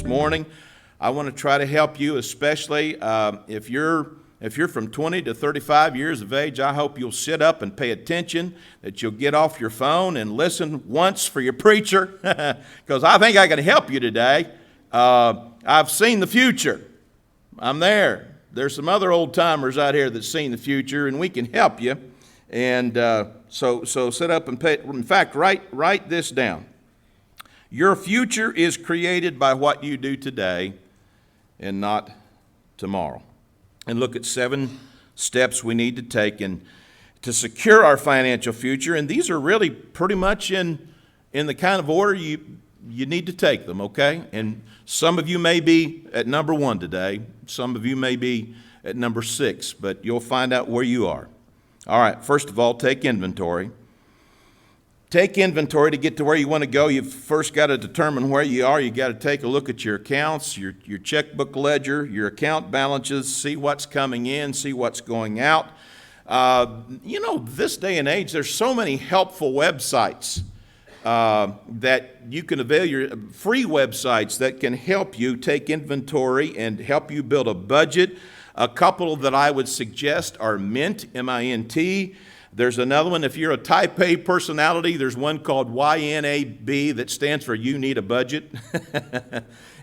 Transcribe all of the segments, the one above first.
this morning. I want to try to help you, especially if you're from 20 to 35 years of age. I hope you'll sit up and pay attention, that you'll get off your phone and listen once for your preacher, because I think I can help you today. I've seen the future. I'm there. There's some other old timers out here that's seen the future, and we can help you. And so sit up and pay. In fact, write this down. Your future is created by what you do today and not tomorrow. And look at 7 steps we need to take to secure our financial future. And these are really pretty much in the kind of order you need to take them, okay? And some of you may be at number 1 today. Some of you may be at number 6, but you'll find out where you are. All right, first of all, take inventory. Take inventory to get to where you want to go. You've first got to determine where you are. You've got to take a look at your accounts, your checkbook ledger, your account balances, see what's coming in, see what's going out. This day and age, there's so many helpful websites that you can avail, your free websites that can help you take inventory and help you build a budget. A couple that I would suggest are Mint, M-I-N-T. There's another one, if you're a type A personality, there's one called YNAB that stands for You Need a Budget.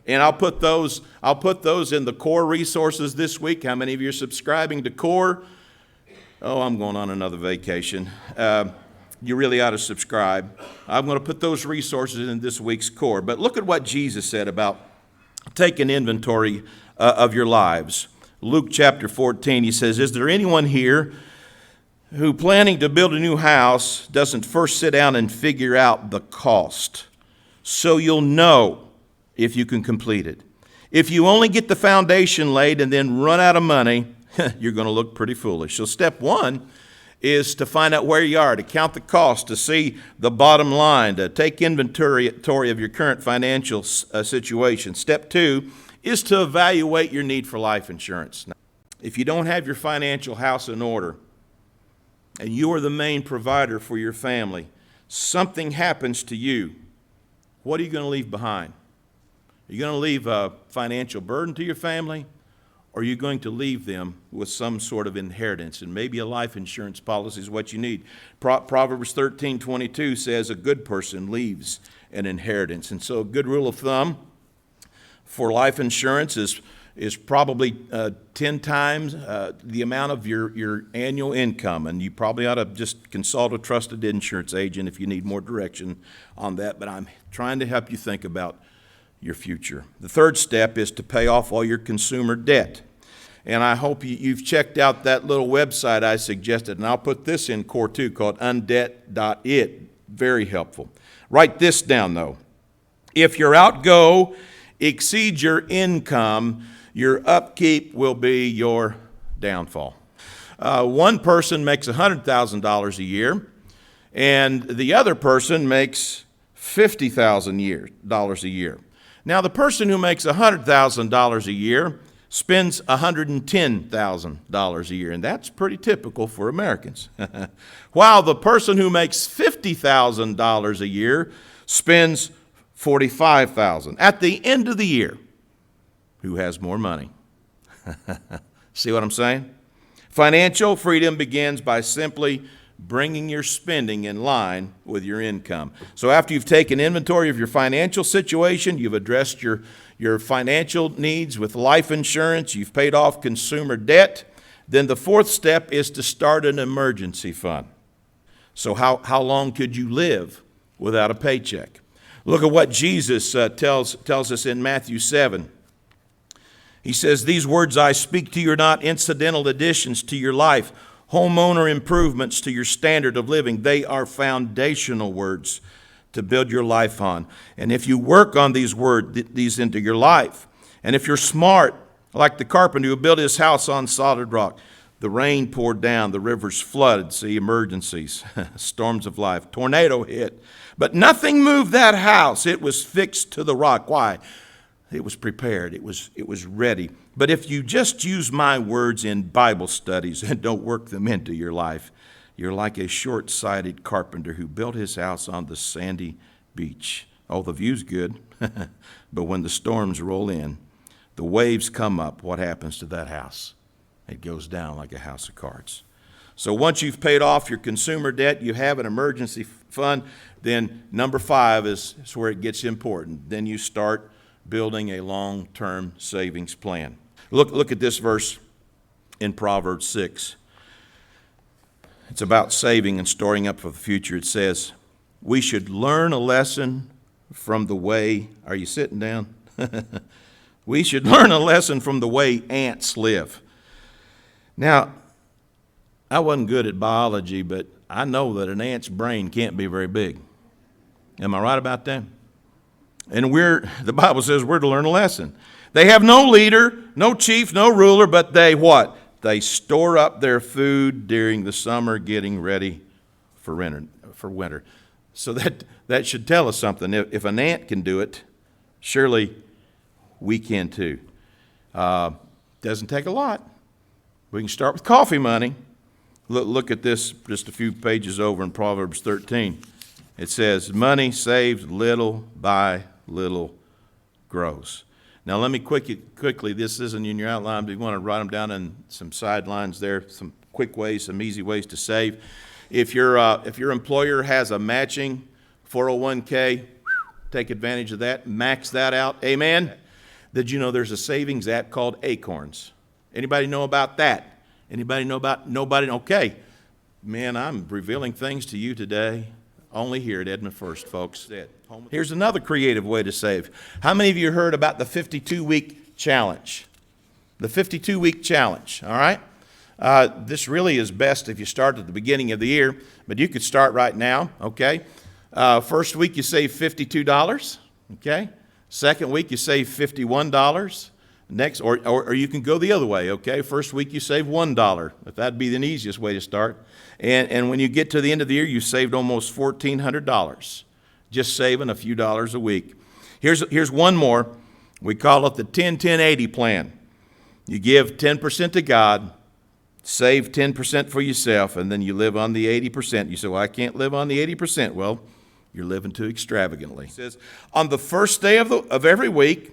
And I'll put those in the Core resources this week. How many of you are subscribing to Core? Oh, I'm going on another vacation. You really ought to subscribe. I'm going to put those resources in this week's Core. But look at what Jesus said about taking inventory of your lives. Luke chapter 14, he says, "Is there anyone here who, planning to build a new house, doesn't first sit down and figure out the cost, so you'll know if you can complete it? If you only get the foundation laid and then run out of money, you're going to look pretty foolish." So step 1 is to find out where you are, to count the cost, to see the bottom line, to take inventory of your current financial situation. Step 2 is to evaluate your need for life insurance. Now, if you don't have your financial house in order, and you are the main provider for your family, something happens to you, what are you going to leave behind? Are you going to leave a financial burden to your family? Or are you going to leave them with some sort of inheritance? And maybe a life insurance policy is what you need. Proverbs 13:22 says a good person leaves an inheritance. And so a good rule of thumb for life insurance is probably 10 times the amount of your annual income. And you probably ought to just consult a trusted insurance agent if you need more direction on that. But I'm trying to help you think about your future. The third step is to pay off all your consumer debt. And I hope you've checked out that little website I suggested. And I'll put this in Core 2 called undebt.it. Very helpful. Write this down, though. If your outgo exceeds your income, your upkeep will be your downfall. One person makes $100,000 a year, and the other person makes $50,000 a year. Now, the person who makes $100,000 a year spends $110,000 a year, and that's pretty typical for Americans. While the person who makes $50,000 a year spends $45,000. At the end of the year, who has more money? See what I'm saying? Financial freedom begins by simply bringing your spending in line with your income. So after you've taken inventory of your financial situation, you've addressed your financial needs with life insurance, you've paid off consumer debt, then the fourth step is to start an emergency fund. So how long could you live without a paycheck? Look at what Jesus tells us in Matthew 7. He says, "These words I speak to you are not incidental additions to your life, homeowner improvements to your standard of living. They are foundational words to build your life on. And if you work on these into your life, and if you're smart, like the carpenter who built his house on solid rock, the rain poured down, the rivers flooded, see, emergencies, storms of life, tornado hit, but nothing moved that house. It was fixed to the rock." Why? It was prepared. It was ready. But if you just use my words in Bible studies and don't work them into your life, you're like a short-sighted carpenter who built his house on the sandy beach. Oh, the view's good. But when the storms roll in, the waves come up, what happens to that house? It goes down like a house of cards. So once you've paid off your consumer debt, you have an emergency fund, then number 5 is where it gets important. Then you start building a long-term savings plan. Look at this verse in Proverbs 6. It's about saving and storing up for the future. It says, we should learn a lesson from the way, are you sitting down? We should learn a lesson from the way ants live. Now, I wasn't good at biology, but I know that an ant's brain can't be very big. Am I right about that? And the Bible says we're to learn a lesson. They have no leader, no chief, no ruler, but they what? They store up their food during the summer, getting ready for winter. So that should tell us something. If an ant can do it, surely we can too. Doesn't take a lot. We can start with coffee money. Look at this just a few pages over in Proverbs 13. It says, money saved little by little grows. Now let me quickly, this isn't in your outline, but you want to write them down in some sidelines there, some quick ways, some easy ways to save. If your employer has a matching 401k, take advantage of that, max that out, amen? Did you know there's a savings app called Acorns? Anybody know about that? Anybody know about, nobody? Okay. Man, I'm revealing things to you today, only here at Edmond First, folks. Here's another creative way to save. How many of you heard about the 52-week challenge? The 52-week challenge, all right? This really is best if you start at the beginning of the year, but you could start right now, okay? First week you save $52, okay? Second week you save $51. Next, or you can go the other way, okay? First week you save $1. If that'd be the easiest way to start. And when you get to the end of the year, you saved almost $1,400, just saving a few dollars a week. Here's one more. We call it the 10-10-80 plan. You give 10% to God, save 10% for yourself, and then you live on the 80%. You say, well, I can't live on the 80%. Well, you're living too extravagantly. It says, on the first day of every week,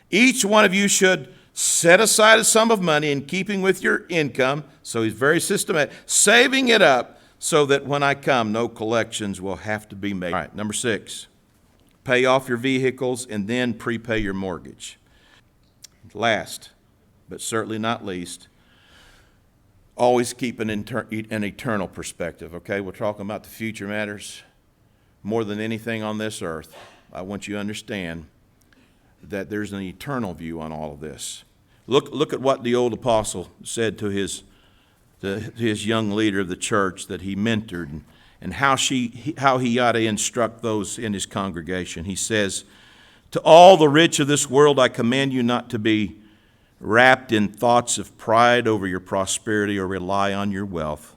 each one of you should set aside a sum of money in keeping with your income. So he's very systematic, saving it up so that when I come, no collections will have to be made. All right, number 6, pay off your vehicles and then prepay your mortgage. Last, but certainly not least, always keep an eternal perspective, okay? We're talking about the future matters. More than anything on this earth, I want you to understand that there's an eternal view on all of this. Look at what the old apostle said to his young leader of the church that he mentored, and how he ought to instruct those in his congregation. He says, to all the rich of this world I command you not to be wrapped in thoughts of pride over your prosperity or rely on your wealth,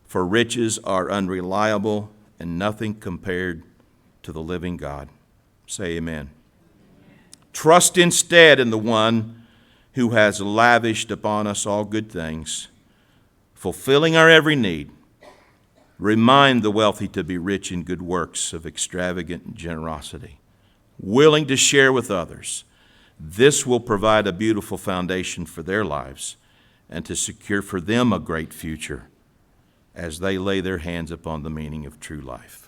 for riches are unreliable and nothing compared to the living God. Say amen. Trust instead in the one who has lavished upon us all good things, fulfilling our every need. Remind the wealthy to be rich in good works of extravagant generosity, willing to share with others. This will provide a beautiful foundation for their lives and to secure for them a great future as they lay their hands upon the meaning of true life.